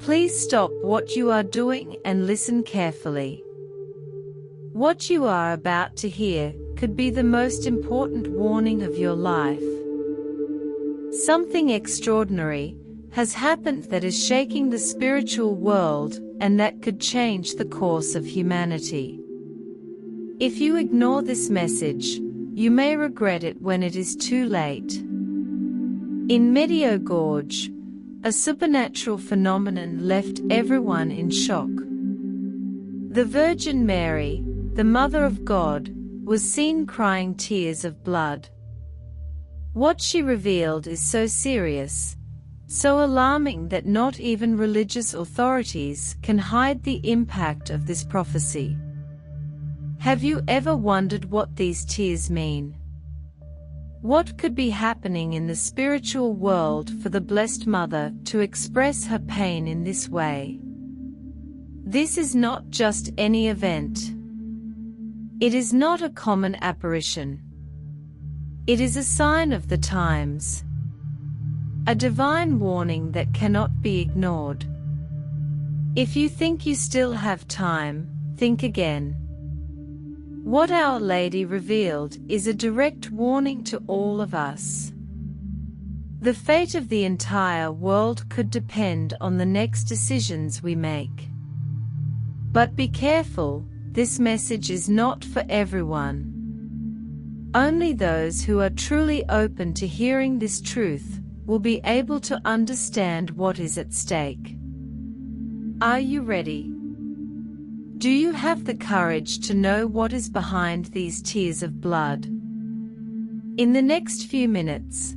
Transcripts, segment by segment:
Please stop what you are doing and listen carefully. What you are about to hear could be the most important warning of your life. Something extraordinary has happened that is shaking the spiritual world and that could change the course of humanity. If you ignore this message, you may regret it when it is too late. In Medjugorje, a supernatural phenomenon left everyone in shock. The Virgin Mary, the Mother of God, was seen crying tears of blood. What she revealed is so serious, so alarming that not even religious authorities can hide the impact of this prophecy. Have you ever wondered what these tears mean? What could be happening in the spiritual world for the Blessed Mother to express her pain in this way? This is not just any event. It is not a common apparition. It is a sign of the times. A divine warning that cannot be ignored. If you think you still have time, think again. What Our Lady revealed is a direct warning to all of us. The fate of the entire world could depend on the next decisions we make. But be careful, this message is not for everyone. Only those who are truly open to hearing this truth will be able to understand what is at stake. Are you ready? Do you have the courage to know what is behind these tears of blood? In the next few minutes,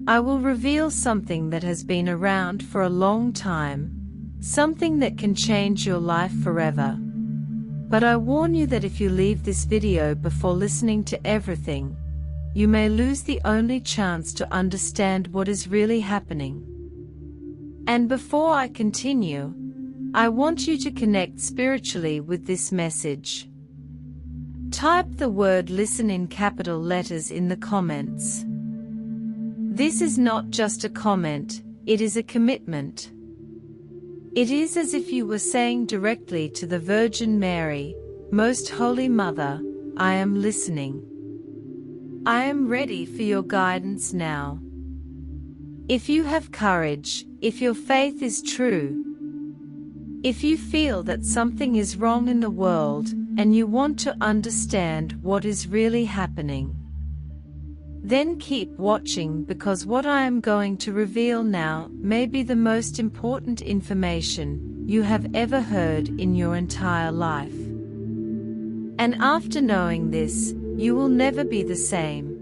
I will reveal something that has been around for a long time, something that can change your life forever. But I warn you that if you leave this video before listening to everything, you may lose the only chance to understand what is really happening. And before I continue, I want you to connect spiritually with this message. Type the word listen in capital letters in the comments. This is not just a comment, it is a commitment. It is as if you were saying directly to the Virgin Mary, Most Holy Mother, I am listening. I am ready for your guidance now. If you have courage, if your faith is true, if you feel that something is wrong in the world and you want to understand what is really happening, then keep watching, because what I am going to reveal now may be the most important information you have ever heard in your entire life. And after knowing this, you will never be the same.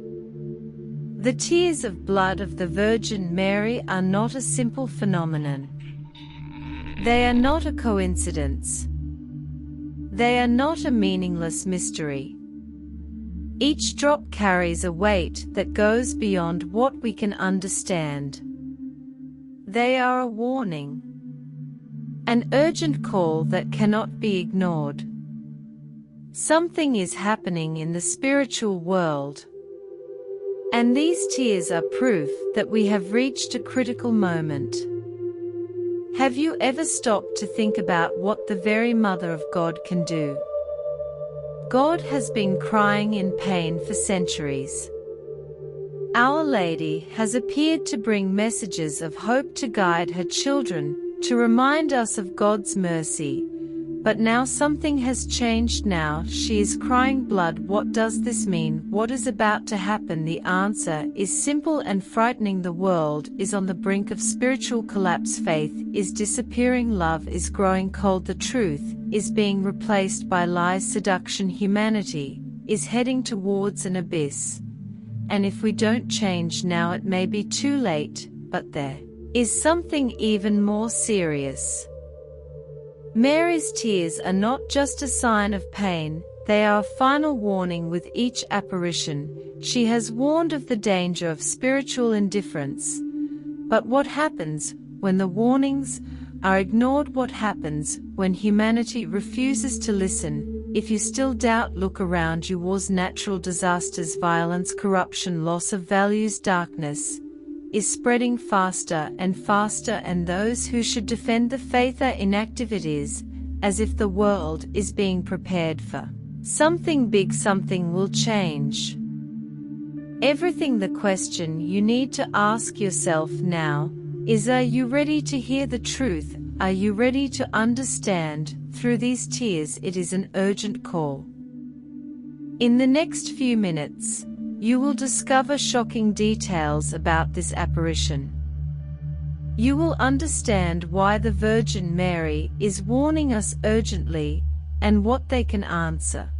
The tears of blood of the Virgin Mary are not a simple phenomenon. They are not a coincidence. They are not a meaningless mystery. Each drop carries a weight that goes beyond what we can understand. They are a warning, an urgent call that cannot be ignored. Something is happening in the spiritual world, and these tears are proof that we have reached a critical moment. Have you ever stopped to think about what the very Mother of God can do? God has been crying in pain for centuries. Our Lady has appeared to bring messages of hope to guide her children, to remind us of God's mercy. But now something has changed. Now she is crying blood. What does this mean? What is about to happen? The answer is simple and frightening. The world is on the brink of spiritual collapse. Faith is disappearing. Love is growing cold. The truth is being replaced by lies. Seduction. Humanity is heading towards an abyss. And if we don't change now, it may be too late. But there is something even more serious. Mary's tears are not just a sign of pain, they are a final warning. With each apparition, she has warned of the danger of spiritual indifference. But what happens when the warnings are ignored? What happens when humanity refuses to listen? If you still doubt, look around you. Wars, natural disasters, violence, corruption, loss of values, darkness is spreading faster and faster, and those who should defend the faith are in activities, as if the world is being prepared for something big. Something will change. Everything. The question you need to ask yourself now is, are you ready to hear the truth? Are you ready to understand? Through these tears, it is an urgent call. In the next few minutes, you will discover shocking details about this apparition. You will understand why the Virgin Mary is warning us urgently, and what they can answer.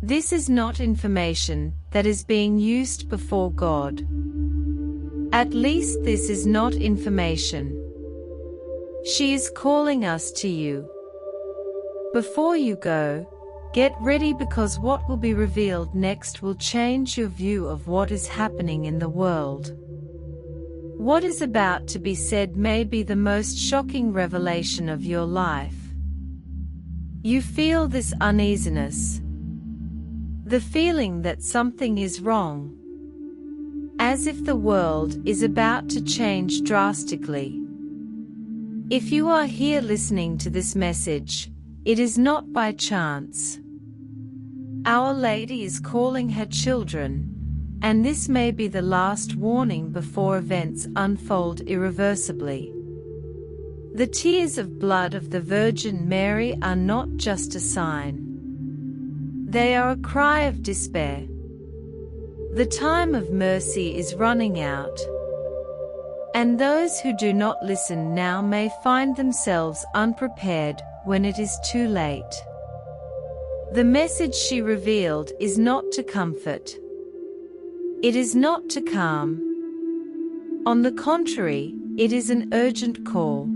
This is not information that is being used before God. At least this is not information. She is calling us to you. Before you go, get ready, because what will be revealed next will change your view of what is happening in the world. What is about to be said may be the most shocking revelation of your life. You feel this uneasiness, the feeling that something is wrong, as if the world is about to change drastically. If you are here listening to this message, it is not by chance. Our Lady is calling her children, and this may be the last warning before events unfold irreversibly. The tears of blood of the Virgin Mary are not just a sign. They are a cry of despair. The time of mercy is running out, and those who do not listen now may find themselves unprepared when it is too late. The message she revealed is not to comfort. It is not to calm. On the contrary, it is an urgent call.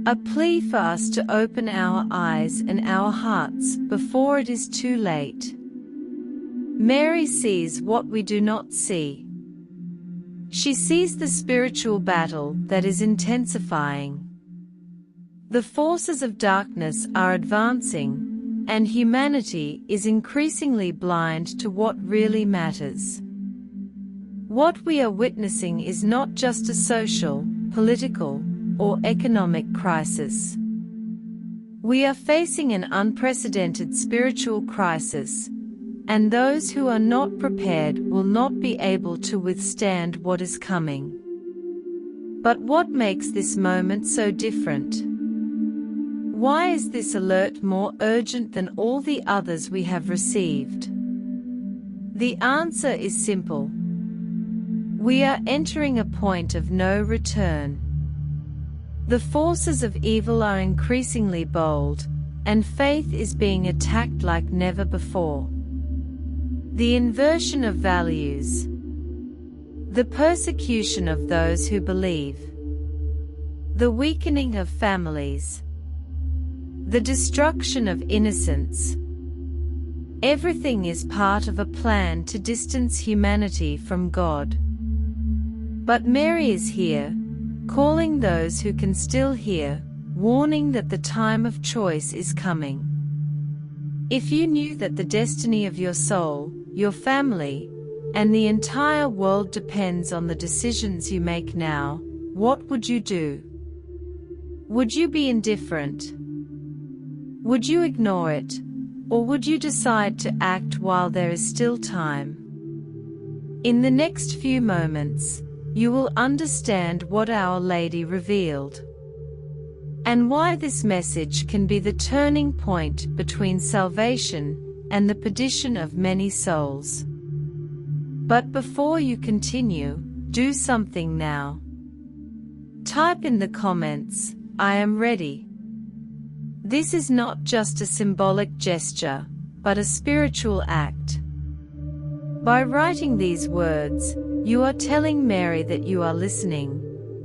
A plea for us to open our eyes and our hearts before it is too late. Mary sees what we do not see. She sees the spiritual battle that is intensifying. The forces of darkness are advancing, and humanity is increasingly blind to what really matters. What we are witnessing is not just a social, political, or economic crisis. We are facing an unprecedented spiritual crisis, and those who are not prepared will not be able to withstand what is coming. But what makes this moment so different? Why is this alert more urgent than all the others we have received? The answer is simple. We are entering a point of no return. The forces of evil are increasingly bold, and faith is being attacked like never before. The inversion of values, the persecution of those who believe, the weakening of families, the destruction of innocence. Everything is part of a plan to distance humanity from God. But Mary is here, calling those who can still hear, warning that the time of choice is coming. If you knew that the destiny of your soul, your family, and the entire world depends on the decisions you make now, what would you do? Would you be indifferent? Would you ignore it, or would you decide to act while there is still time? In the next few moments, you will understand what Our Lady revealed, and why this message can be the turning point between salvation and the perdition of many souls. But before you continue, do something now. Type in the comments, "I am ready." This is not just a symbolic gesture, but a spiritual act. By writing these words, you are telling Mary that you are listening,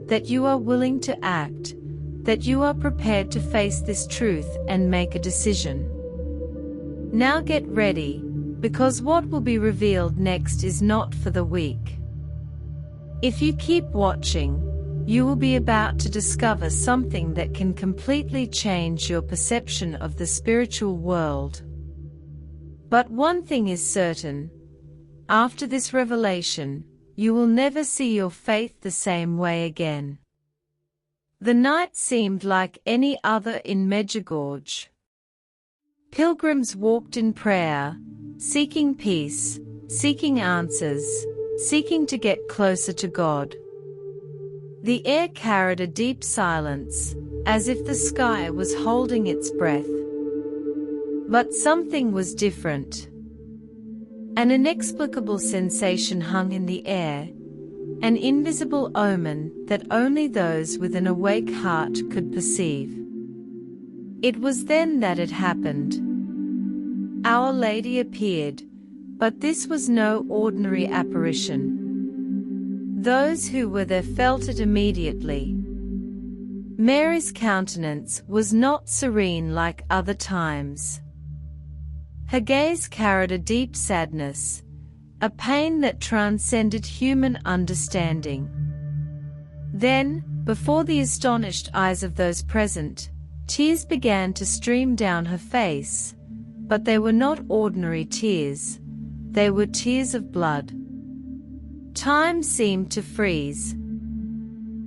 that you are willing to act, that you are prepared to face this truth and make a decision. Now get ready, because what will be revealed next is not for the weak. If you keep watching, you will be about to discover something that can completely change your perception of the spiritual world. But one thing is certain. After this revelation, you will never see your faith the same way again. The night seemed like any other in Medjugorje. Pilgrims walked in prayer, seeking peace, seeking answers, seeking to get closer to God. The air carried a deep silence, as if the sky was holding its breath. But something was different. An inexplicable sensation hung in the air, an invisible omen that only those with an awake heart could perceive. It was then that it happened. Our Lady appeared, but this was no ordinary apparition. Those who were there felt it immediately. Mary's countenance was not serene like other times. Her gaze carried a deep sadness, a pain that transcended human understanding. Then, before the astonished eyes of those present, tears began to stream down her face, but they were not ordinary tears, they were tears of blood. Time seemed to freeze.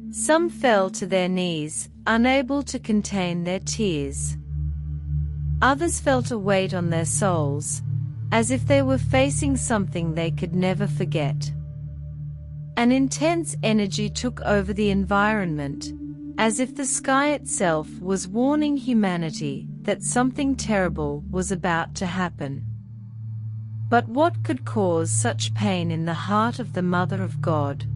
Some fell to their knees, unable to contain their tears. Others felt a weight on their souls, as if they were facing something they could never forget. An intense energy took over the environment, as if the sky itself was warning humanity that something terrible was about to happen. But what could cause such pain in the heart of the Mother of God?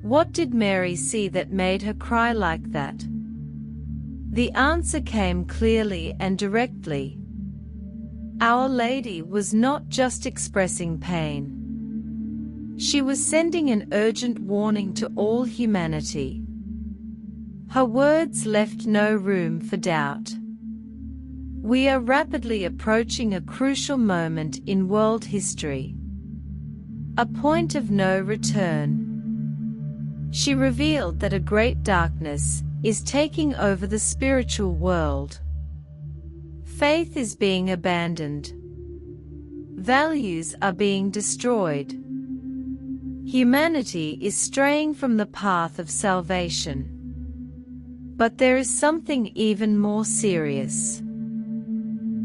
What did Mary see that made her cry like that? The answer came clearly and directly. Our Lady was not just expressing pain. She was sending an urgent warning to all humanity. Her words left no room for doubt. We are rapidly approaching a crucial moment in world history. A point of no return. She revealed that a great darkness is taking over the spiritual world. Faith is being abandoned. Values are being destroyed. Humanity is straying from the path of salvation. But there is something even more serious.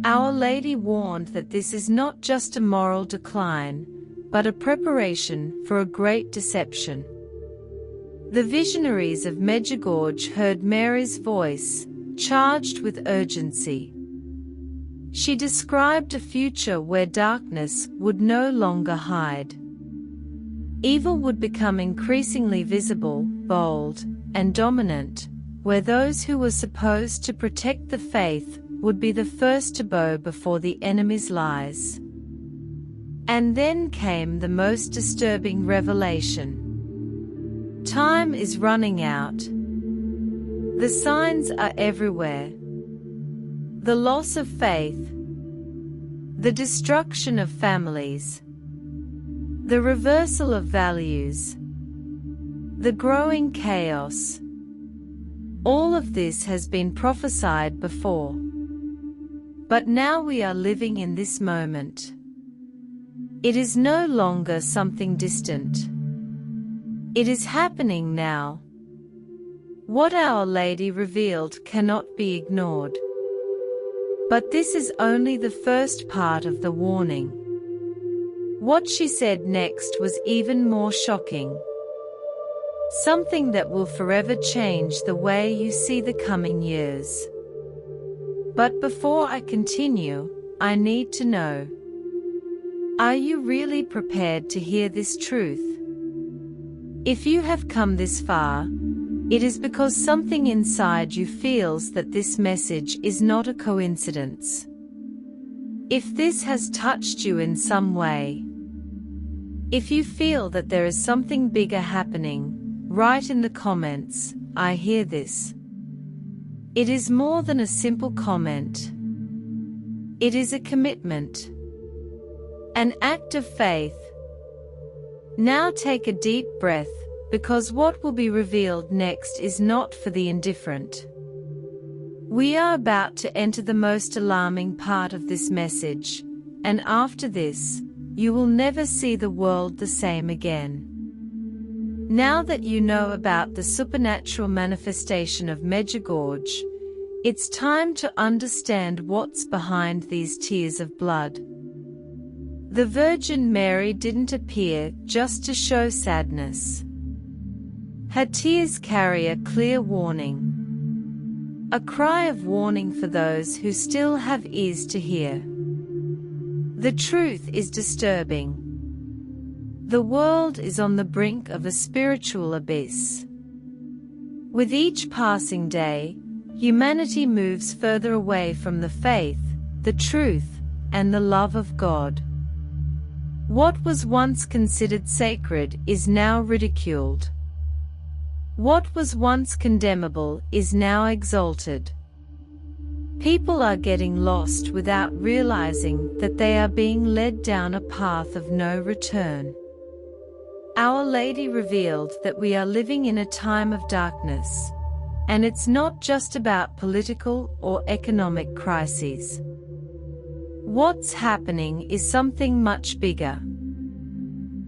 Our Lady warned that this is not just a moral decline, but a preparation for a great deception. The visionaries of Medjugorje heard Mary's voice, charged with urgency. She described a future where darkness would no longer hide. Evil would become increasingly visible, bold, and dominant, where those who were supposed to protect the faith would be the first to bow before the enemy's lies. And then came the most disturbing revelation. Time is running out. The signs are everywhere. The loss of faith, the destruction of families, the reversal of values, the growing chaos. All of this has been prophesied before. But now we are living in this moment. It is no longer something distant. It is happening now. What Our Lady revealed cannot be ignored. But this is only the first part of the warning. What she said next was even more shocking. Something that will forever change the way you see the coming years. But before I continue, I need to know. Are you really prepared to hear this truth? If you have come this far, it is because something inside you feels that this message is not a coincidence. If this has touched you in some way, if you feel that there is something bigger happening, write in the comments, I hear this. It is more than a simple comment. It is a commitment. An act of faith. Now take a deep breath, because what will be revealed next is not for the indifferent. We are about to enter the most alarming part of this message, and after this, you will never see the world the same again. Now that you know about the supernatural manifestation of Medjugorje, it's time to understand what's behind these tears of blood. The Virgin Mary didn't appear just to show sadness. Her tears carry a clear warning. A cry of warning for those who still have ears to hear. The truth is disturbing. The world is on the brink of a spiritual abyss. With each passing day, humanity moves further away from the faith, the truth, and the love of God. What was once considered sacred is now ridiculed. What was once condemnable is now exalted. People are getting lost without realizing that they are being led down a path of no return. Our Lady revealed that we are living in a time of darkness, and it's not just about political or economic crises. What's happening is something much bigger.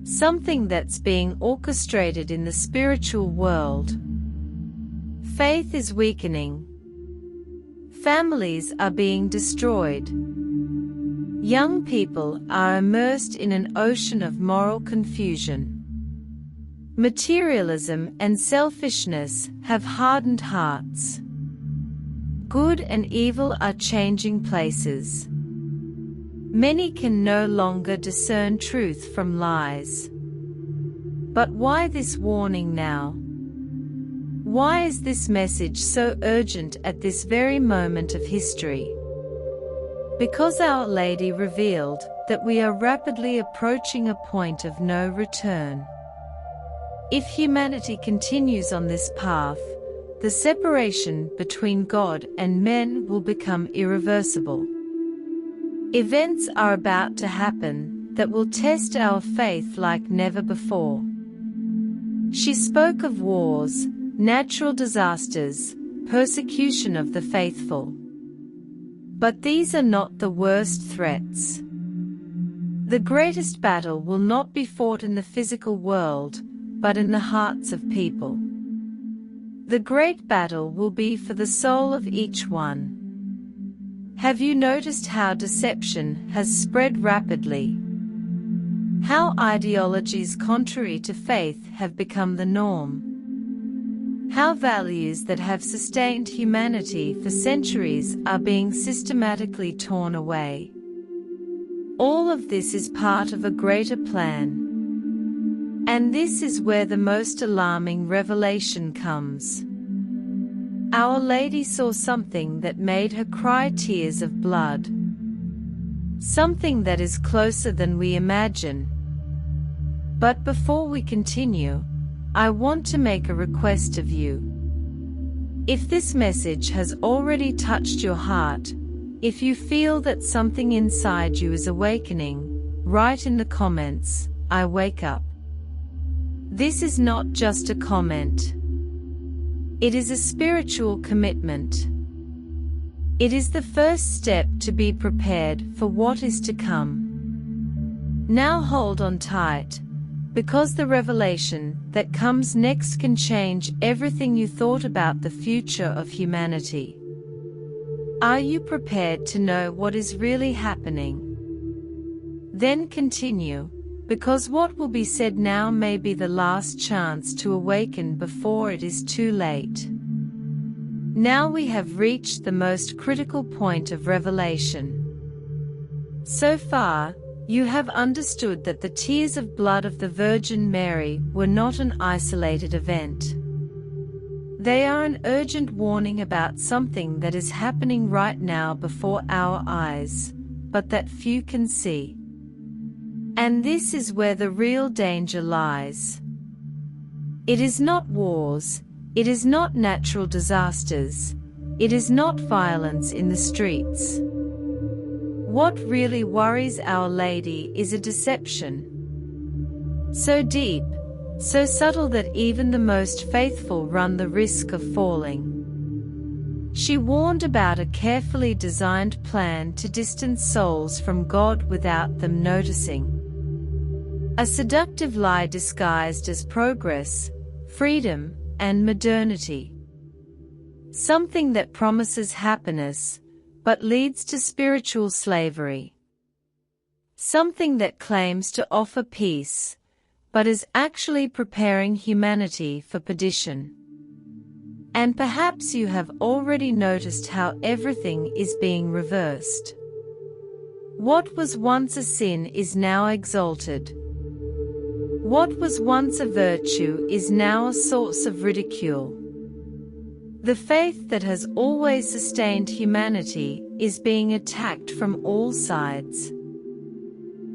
Something that's being orchestrated in the spiritual world. Faith is weakening. Families are being destroyed. Young people are immersed in an ocean of moral confusion. Materialism and selfishness have hardened hearts. Good and evil are changing places. Many can no longer discern truth from lies. But why this warning now? Why is this message so urgent at this very moment of history? Because Our Lady revealed that we are rapidly approaching a point of no return. If humanity continues on this path, the separation between God and men will become irreversible. Events are about to happen that will test our faith like never before. She spoke of wars, natural disasters, persecution of the faithful. But these are not the worst threats. The greatest battle will not be fought in the physical world, but in the hearts of people. The great battle will be for the soul of each one. Have you noticed how deception has spread rapidly? How ideologies contrary to faith have become the norm? How values that have sustained humanity for centuries are being systematically torn away? All of this is part of a greater plan. And this is where the most alarming revelation comes. Our Lady saw something that made her cry tears of blood. Something that is closer than we imagine. But before we continue, I want to make a request of you. If this message has already touched your heart, if you feel that something inside you is awakening, write in the comments, "I wake up." This is not just a comment. It is a spiritual commitment. It is the first step to be prepared for what is to come. Now hold on tight, because the revelation that comes next can change everything you thought about the future of humanity. Are you prepared to know what is really happening? Then continue, because what will be said now may be the last chance to awaken before it is too late. Now we have reached the most critical point of revelation. So far, you have understood that the tears of blood of the Virgin Mary were not an isolated event. They are an urgent warning about something that is happening right now before our eyes, but that few can see. And this is where the real danger lies. It is not wars, it is not natural disasters, it is not violence in the streets. What really worries Our Lady is a deception. So deep, so subtle that even the most faithful run the risk of falling. She warned about a carefully designed plan to distance souls from God without them noticing. A seductive lie disguised as progress, freedom, and modernity. Something that promises happiness, but leads to spiritual slavery. Something that claims to offer peace, but is actually preparing humanity for perdition. And perhaps you have already noticed how everything is being reversed. What was once a sin is now exalted. What was once a virtue is now a source of ridicule. The faith that has always sustained humanity is being attacked from all sides.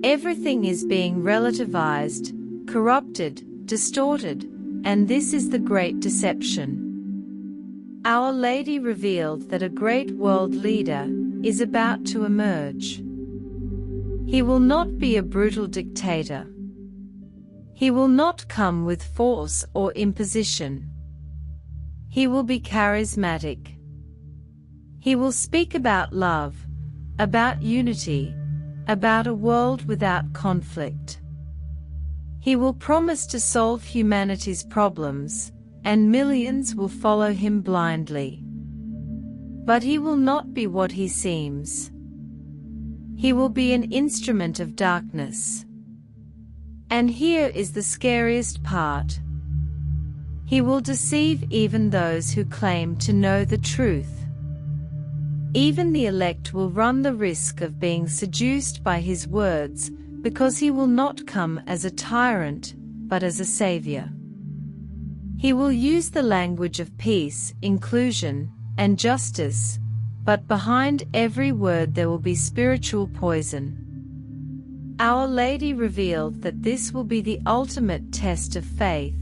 Everything is being relativized, corrupted, distorted, and this is the great deception. Our Lady revealed that a great world leader is about to emerge. He will not be a brutal dictator. He will not come with force or imposition. He will be charismatic. He will speak about love, about unity, about a world without conflict. He will promise to solve humanity's problems, and millions will follow him blindly. But he will not be what he seems. He will be an instrument of darkness. And here is the scariest part. He will deceive even those who claim to know the truth. Even the elect will run the risk of being seduced by his words, because he will not come as a tyrant, but as a savior. He will use the language of peace, inclusion, and justice, but behind every word there will be spiritual poison. Our Lady revealed that this will be the ultimate test of faith.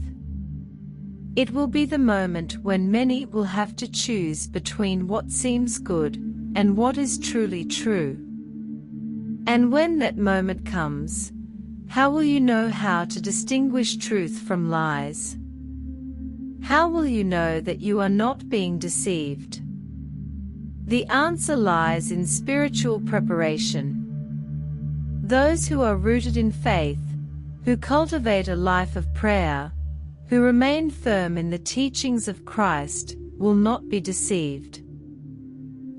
It will be the moment when many will have to choose between what seems good and what is truly true. And when that moment comes, how will you know how to distinguish truth from lies? How will you know that you are not being deceived? The answer lies in spiritual preparation. Those who are rooted in faith, who cultivate a life of prayer, who remain firm in the teachings of Christ, will not be deceived.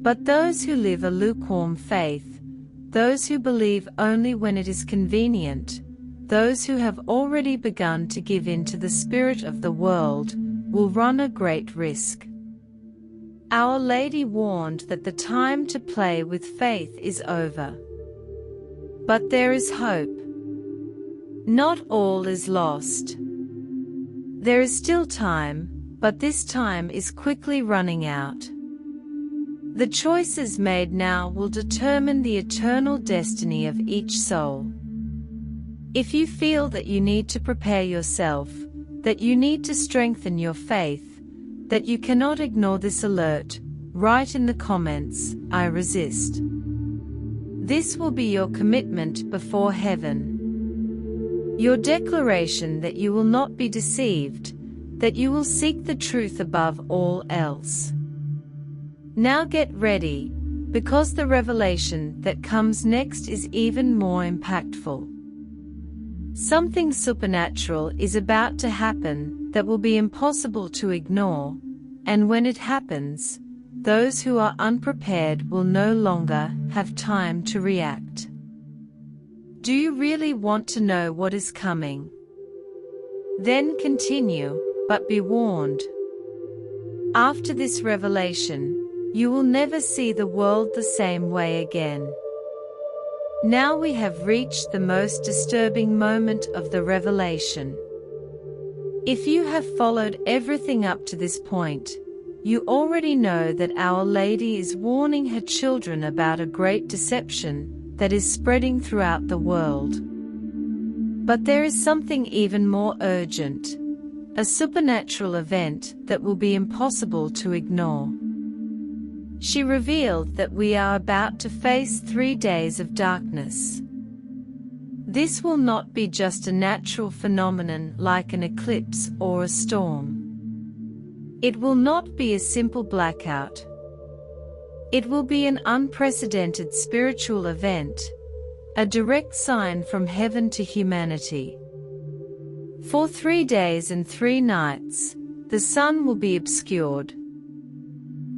But those who live a lukewarm faith, those who believe only when it is convenient, those who have already begun to give in to the spirit of the world, will run a great risk. Our Lady warned that the time to play with faith is over. But there is hope. Not all is lost. There is still time, but this time is quickly running out. The choices made now will determine the eternal destiny of each soul. If you feel that you need to prepare yourself, that you need to strengthen your faith, that you cannot ignore this alert, write in the comments, "I resist." This will be your commitment before heaven. Your declaration that you will not be deceived, that you will seek the truth above all else. Now get ready, because the revelation that comes next is even more impactful. Something supernatural is about to happen that will be impossible to ignore, and when it happens, those who are unprepared will no longer have time to react. Do you really want to know what is coming? Then continue, but be warned. After this revelation, you will never see the world the same way again. Now we have reached the most disturbing moment of the revelation. If you have followed everything up to this point, you already know that Our Lady is warning her children about a great deception that is spreading throughout the world. But there is something even more urgent, a supernatural event that will be impossible to ignore. She revealed that we are about to face 3 days of darkness. This will not be just a natural phenomenon like an eclipse or a storm. It will not be a simple blackout. It will be an unprecedented spiritual event, a direct sign from heaven to humanity. For 3 days and 3 nights, the sun will be obscured.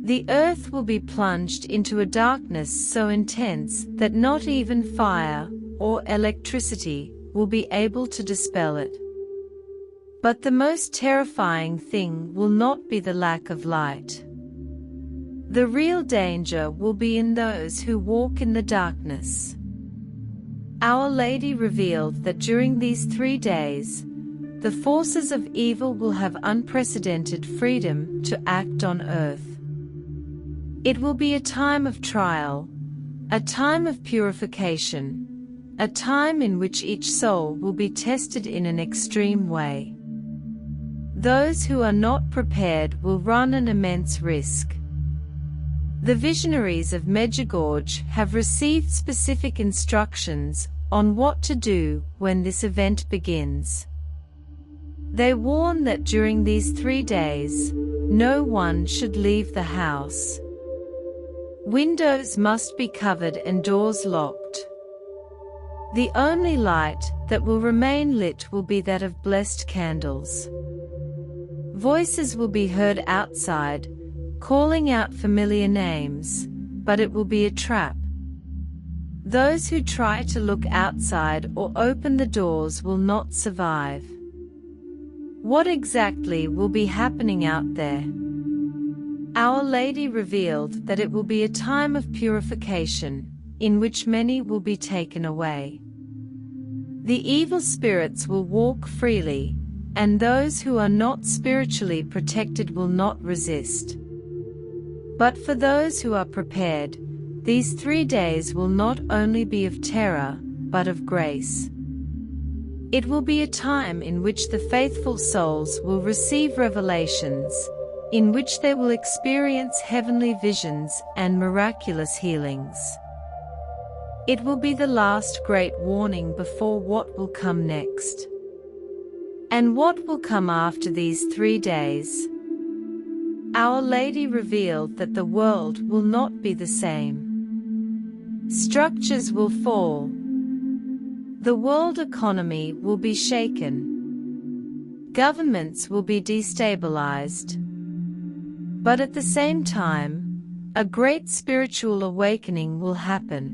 The earth will be plunged into a darkness so intense that not even fire or electricity will be able to dispel it. But the most terrifying thing will not be the lack of light. The real danger will be in those who walk in the darkness. Our Lady revealed that during these 3 days, the forces of evil will have unprecedented freedom to act on earth. It will be a time of trial, a time of purification, a time in which each soul will be tested in an extreme way. Those who are not prepared will run an immense risk. The visionaries of Medjugorje have received specific instructions on what to do when this event begins. They warn that during these 3 days, no one should leave the house. Windows must be covered and doors locked. The only light that will remain lit will be that of blessed candles. Voices will be heard outside, calling out familiar names, but it will be a trap. Those who try to look outside or open the doors will not survive. What exactly will be happening out there? Our Lady revealed that it will be a time of purification, in which many will be taken away. The evil spirits will walk freely, and those who are not spiritually protected will not resist. But for those who are prepared, these 3 days will not only be of terror, but of grace. It will be a time in which the faithful souls will receive revelations, in which they will experience heavenly visions and miraculous healings. It will be the last great warning before what will come next. And what will come after these 3 days? Our Lady revealed that the world will not be the same. Structures will fall. The world economy will be shaken. Governments will be destabilized. But at the same time, a great spiritual awakening will happen.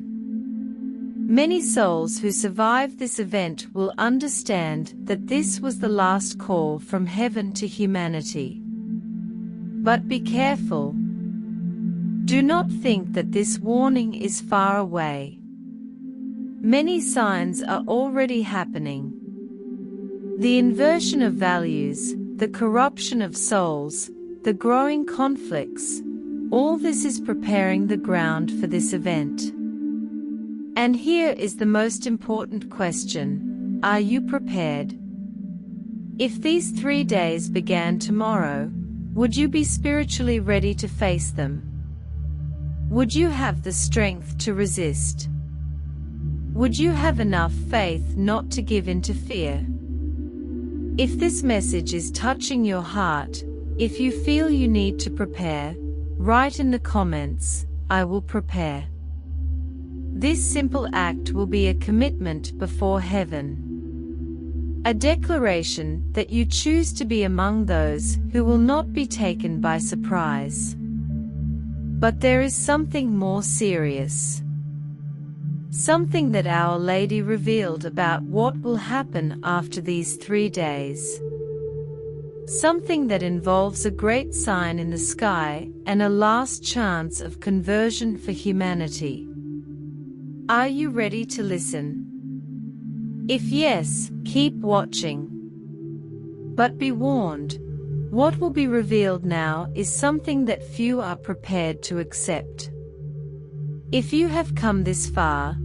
Many souls who survive this event will understand that this was the last call from heaven to humanity. But be careful. Do not think that this warning is far away. Many signs are already happening. The inversion of values, the corruption of souls, the growing conflicts, all this is preparing the ground for this event. And here is the most important question: are you prepared? If these 3 days began tomorrow, would you be spiritually ready to face them? Would you have the strength to resist? Would you have enough faith not to give in to fear? If this message is touching your heart, if you feel you need to prepare, write in the comments, "I will prepare." This simple act will be a commitment before heaven. A declaration that you choose to be among those who will not be taken by surprise. But there is something more serious. Something that Our Lady revealed about what will happen after these 3 days. Something that involves a great sign in the sky and a last chance of conversion for humanity. Are you ready to listen? If yes, keep watching. But be warned, what will be revealed now is something that few are prepared to accept. If you have come this far,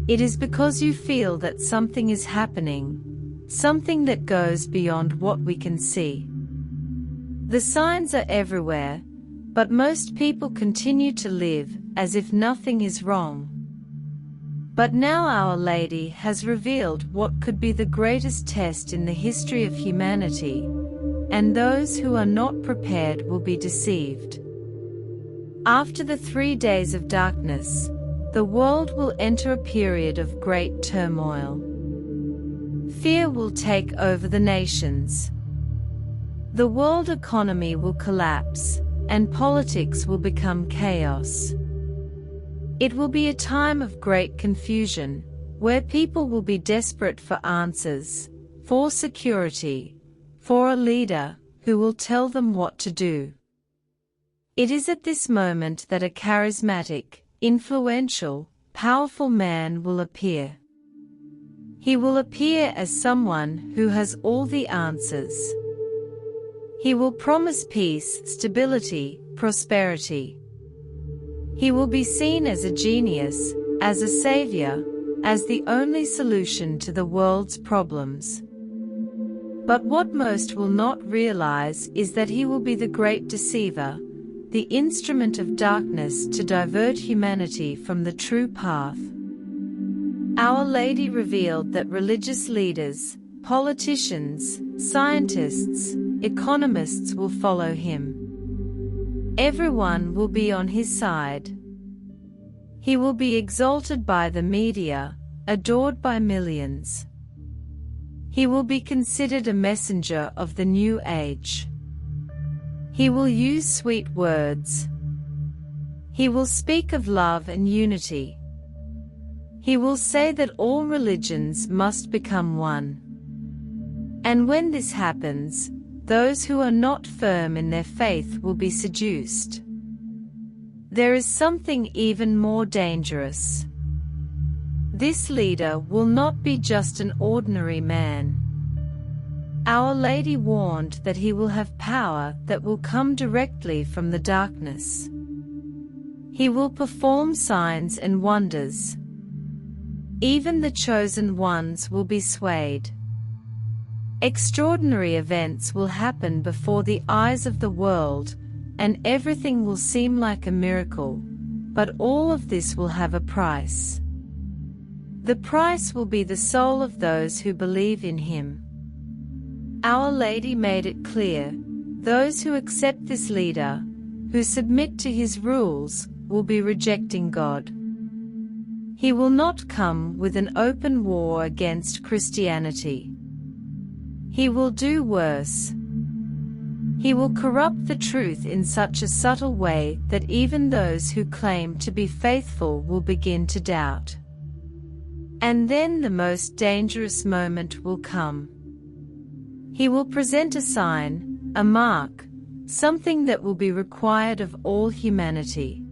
it is because you feel that something is happening, something that goes beyond what we can see. The signs are everywhere, but most people continue to live as if nothing is wrong. But now Our Lady has revealed what could be the greatest test in the history of humanity, and those who are not prepared will be deceived. After the 3 days of darkness, the world will enter a period of great turmoil. Fear will take over the nations. The world economy will collapse, and politics will become chaos. It will be a time of great confusion, where people will be desperate for answers, for security, for a leader who will tell them what to do. It is at this moment that a charismatic, influential, powerful man will appear. He will appear as someone who has all the answers. He will promise peace, stability, prosperity. He will be seen as a genius, as a savior, as the only solution to the world's problems. But what most will not realize is that he will be the great deceiver, the instrument of darkness to divert humanity from the true path. Our Lady revealed that religious leaders, politicians, scientists, economists will follow him. Everyone will be on his side. He will be exalted by the media, adored by millions. He will be considered a messenger of the new age. He will use sweet words. He will speak of love and unity. He will say that all religions must become one. And when this happens, those who are not firm in their faith will be seduced. There is something even more dangerous. This leader will not be just an ordinary man. Our Lady warned that he will have power that will come directly from the darkness. He will perform signs and wonders. Even the chosen ones will be swayed. Extraordinary events will happen before the eyes of the world, and everything will seem like a miracle, but all of this will have a price. The price will be the soul of those who believe in him. Our Lady made it clear, those who accept this leader, who submit to his rules, will be rejecting God. He will not come with an open war against Christianity. He will do worse. He will corrupt the truth in such a subtle way that even those who claim to be faithful will begin to doubt. And then the most dangerous moment will come. He will present a sign, a mark, something that will be required of all humanity.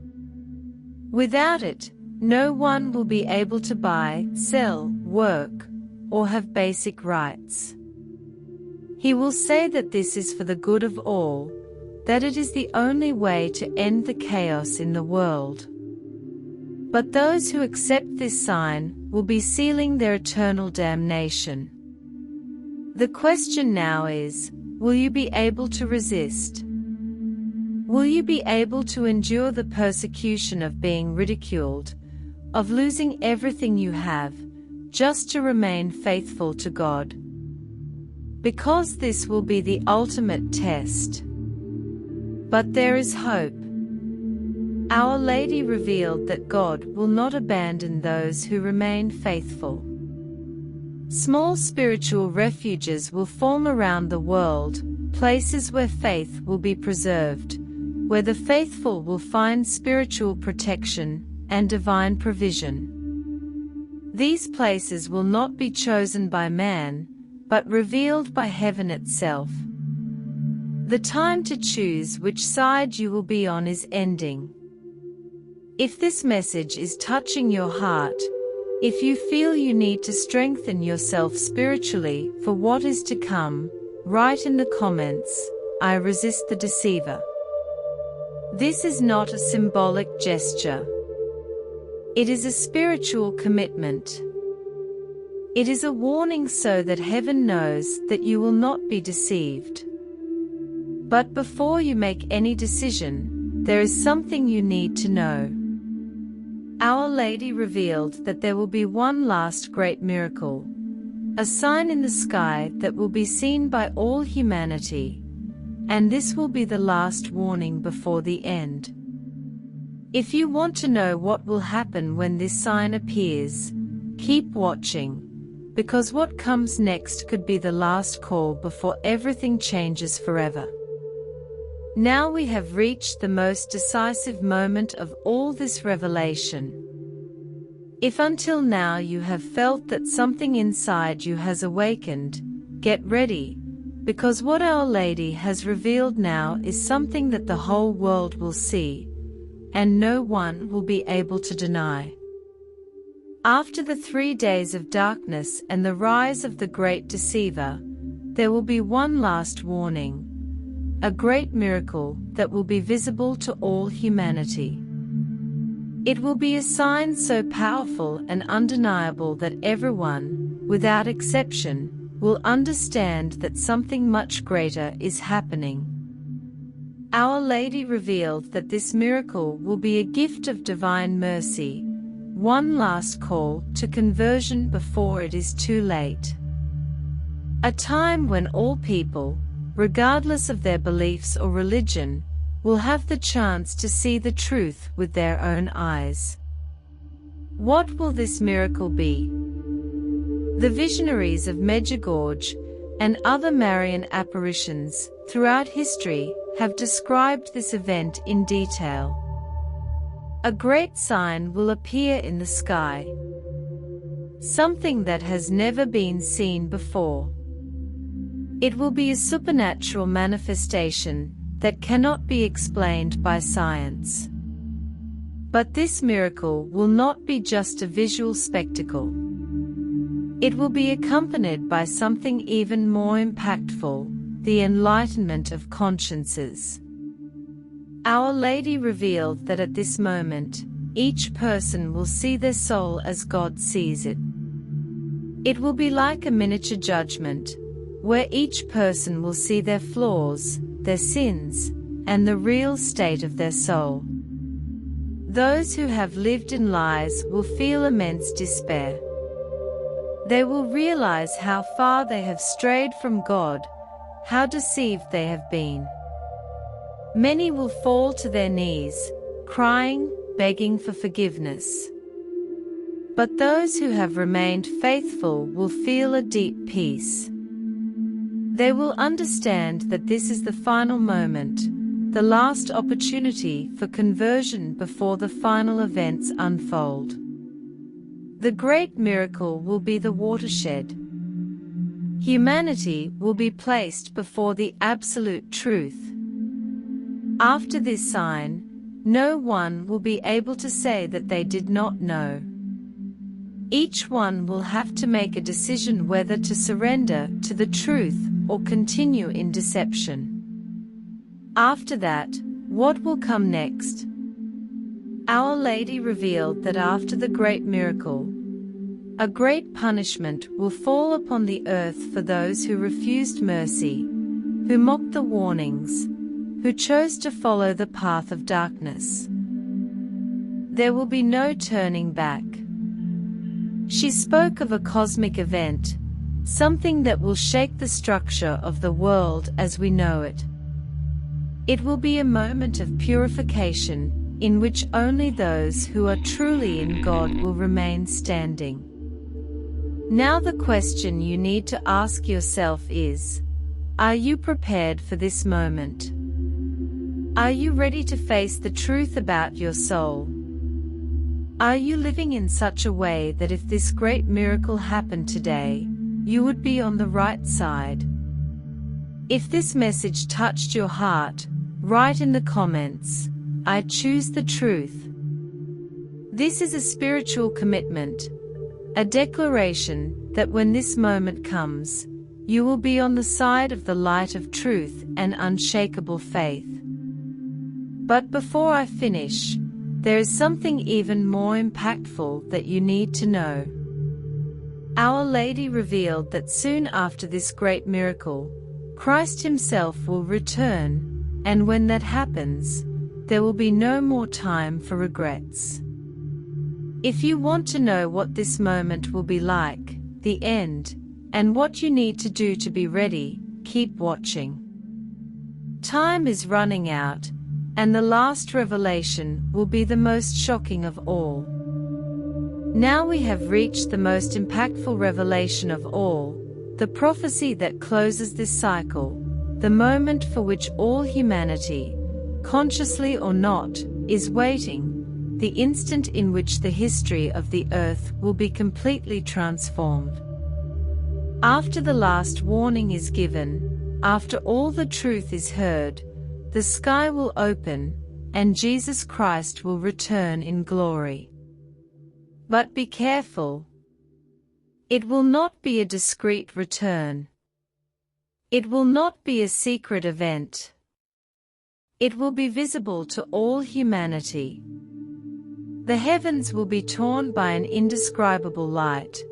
Without it, no one will be able to buy, sell, work, or have basic rights. He will say that this is for the good of all, that it is the only way to end the chaos in the world. But those who accept this sign will be sealing their eternal damnation. The question now is, will you be able to resist? Will you be able to endure the persecution of being ridiculed, of losing everything you have, just to remain faithful to God? Because this will be the ultimate test. But there is hope. Our Lady revealed that God will not abandon those who remain faithful. Small spiritual refuges will form around the world, places where faith will be preserved, where the faithful will find spiritual protection and divine provision. These places will not be chosen by man, but revealed by heaven itself. The time to choose which side you will be on is ending. If this message is touching your heart, if you feel you need to strengthen yourself spiritually for what is to come, write in the comments, "I resist the deceiver." This is not a symbolic gesture. It is a spiritual commitment. It is a warning so that heaven knows that you will not be deceived. But before you make any decision, there is something you need to know. Our Lady revealed that there will be one last great miracle, a sign in the sky that will be seen by all humanity, and this will be the last warning before the end. If you want to know what will happen when this sign appears, keep watching, because what comes next could be the last call before everything changes forever. Now we have reached the most decisive moment of all this revelation. If until now you have felt that something inside you has awakened, get ready, because what Our Lady has revealed now is something that the whole world will see, and no one will be able to deny. After the 3 days of darkness and the rise of the great deceiver, there will be one last warning, a great miracle that will be visible to all humanity. It will be a sign so powerful and undeniable that everyone, without exception, will understand that something much greater is happening. Our Lady revealed that this miracle will be a gift of divine mercy, one last call to conversion before it is too late. A time when all people, regardless of their beliefs or religion, will have the chance to see the truth with their own eyes. What will this miracle be? The visionaries of Medjugorje and other Marian apparitions throughout history have described this event in detail. A great sign will appear in the sky, something that has never been seen before. It will be a supernatural manifestation that cannot be explained by science. But this miracle will not be just a visual spectacle. It will be accompanied by something even more impactful, the enlightenment of consciences. Our Lady revealed that at this moment, each person will see their soul as God sees it. It will be like a miniature judgment, where each person will see their flaws, their sins, and the real state of their soul. Those who have lived in lies will feel immense despair. They will realize how far they have strayed from God, how deceived they have been. Many will fall to their knees, crying, begging for forgiveness. But those who have remained faithful will feel a deep peace. They will understand that this is the final moment, the last opportunity for conversion before the final events unfold. The great miracle will be the watershed. Humanity will be placed before the absolute truth. After this sign, no one will be able to say that they did not know. Each one will have to make a decision whether to surrender to the truth or continue in deception. After that, what will come next? Our Lady revealed that after the great miracle, a great punishment will fall upon the earth for those who refused mercy, who mocked the warnings, who chose to follow the path of darkness. There will be no turning back. She spoke of a cosmic event, something that will shake the structure of the world as we know it. It will be a moment of purification, in which only those who are truly in God will remain standing. Now the question you need to ask yourself is, are you prepared for this moment? Are you ready to face the truth about your soul? Are you living in such a way that if this great miracle happened today, you would be on the right side? If this message touched your heart, write in the comments, "I choose the truth." This is a spiritual commitment, a declaration that when this moment comes, you will be on the side of the light of truth and unshakable faith. But before I finish, there is something even more impactful that you need to know. Our Lady revealed that soon after this great miracle, Christ Himself will return, and when that happens, there will be no more time for regrets. If you want to know what this moment will be like, the end, and what you need to do to be ready, keep watching. Time is running out, and the last revelation will be the most shocking of all. Now we have reached the most impactful revelation of all, the prophecy that closes this cycle, the moment for which all humanity, consciously or not, is waiting, the instant in which the history of the earth will be completely transformed. After the last warning is given, after all the truth is heard, the sky will open, and Jesus Christ will return in glory. But be careful. It will not be a discreet return. It will not be a secret event. It will be visible to all humanity. The heavens will be torn by an indescribable light,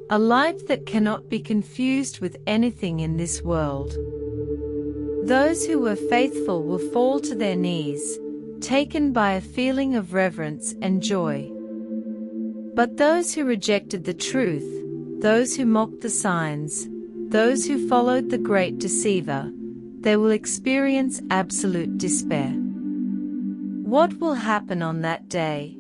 a light that cannot be confused with anything in this world. Those who were faithful will fall to their knees, taken by a feeling of reverence and joy. But those who rejected the truth, those who mocked the signs, those who followed the great deceiver, they will experience absolute despair. What will happen on that day?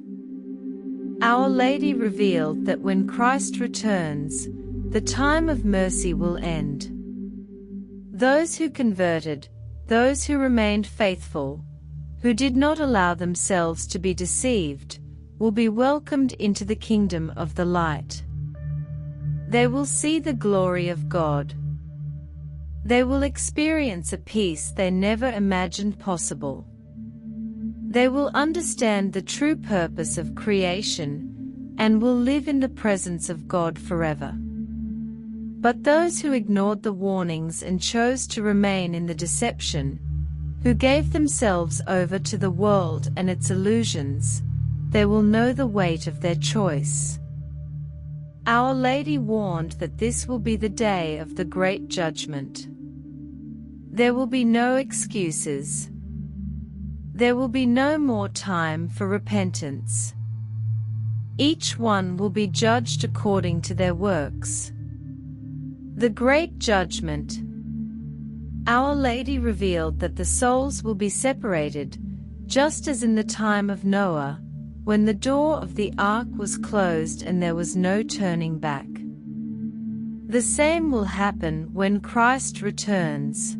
Our Lady revealed that when Christ returns, the time of mercy will end. Those who converted, those who remained faithful, who did not allow themselves to be deceived, will be welcomed into the kingdom of the light. They will see the glory of God. They will experience a peace they never imagined possible. They will understand the true purpose of creation and will live in the presence of God forever. But those who ignored the warnings and chose to remain in the deception, who gave themselves over to the world and its illusions, they will know the weight of their choice. Our Lady warned that this will be the day of the great judgment. There will be no excuses. There will be no more time for repentance. Each one will be judged according to their works. The Great Judgment. Our Lady revealed that the souls will be separated, just as in the time of Noah, when the door of the ark was closed and there was no turning back. The same will happen when Christ returns.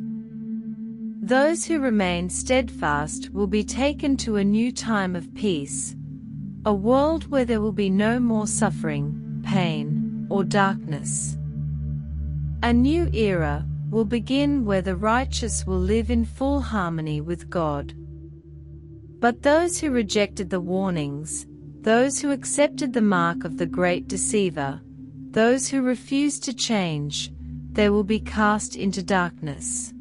Those who remain steadfast will be taken to a new time of peace, a world where there will be no more suffering, pain, or darkness. A new era will begin where the righteous will live in full harmony with God. But those who rejected the warnings, those who accepted the mark of the great deceiver, those who refused to change, they will be cast into darkness.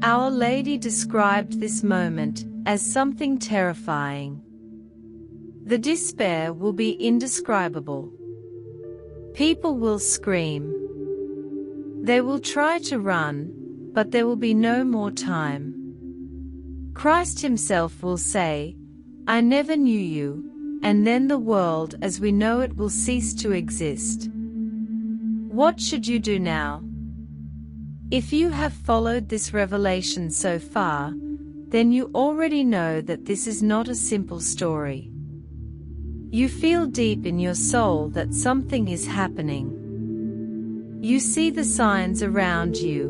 Our Lady described this moment as something terrifying. The despair will be indescribable. People will scream. They will try to run, but there will be no more time. Christ himself will say, "I never knew you," and then the world as we know it will cease to exist. What should you do now? If you have followed this revelation so far, then you already know that this is not a simple story. You feel deep in your soul that something is happening. You see the signs around you.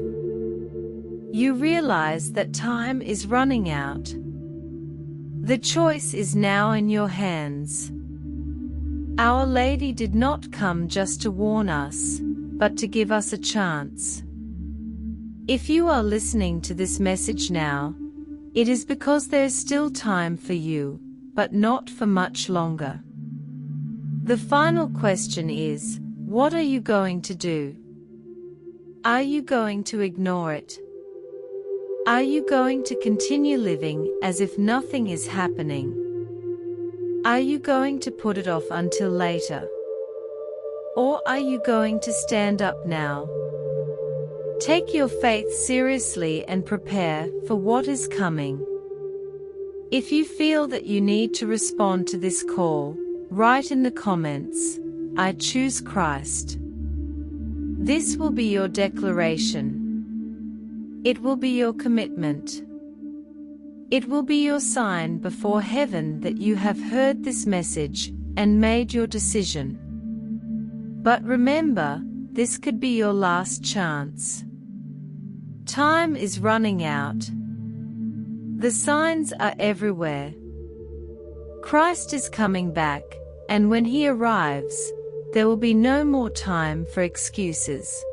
You realize that time is running out. The choice is now in your hands. Our Lady did not come just to warn us, but to give us a chance. If you are listening to this message now, it is because there is still time for you, but not for much longer. The final question is, what are you going to do? Are you going to ignore it? Are you going to continue living as if nothing is happening? Are you going to put it off until later? Or are you going to stand up now? Take your faith seriously and prepare for what is coming. If you feel that you need to respond to this call, write in the comments, "I choose Christ." This will be your declaration. It will be your commitment. It will be your sign before heaven that you have heard this message and made your decision. But remember, this could be your last chance. Time is running out. The signs are everywhere. Christ is coming back, and when he arrives, there will be no more time for excuses.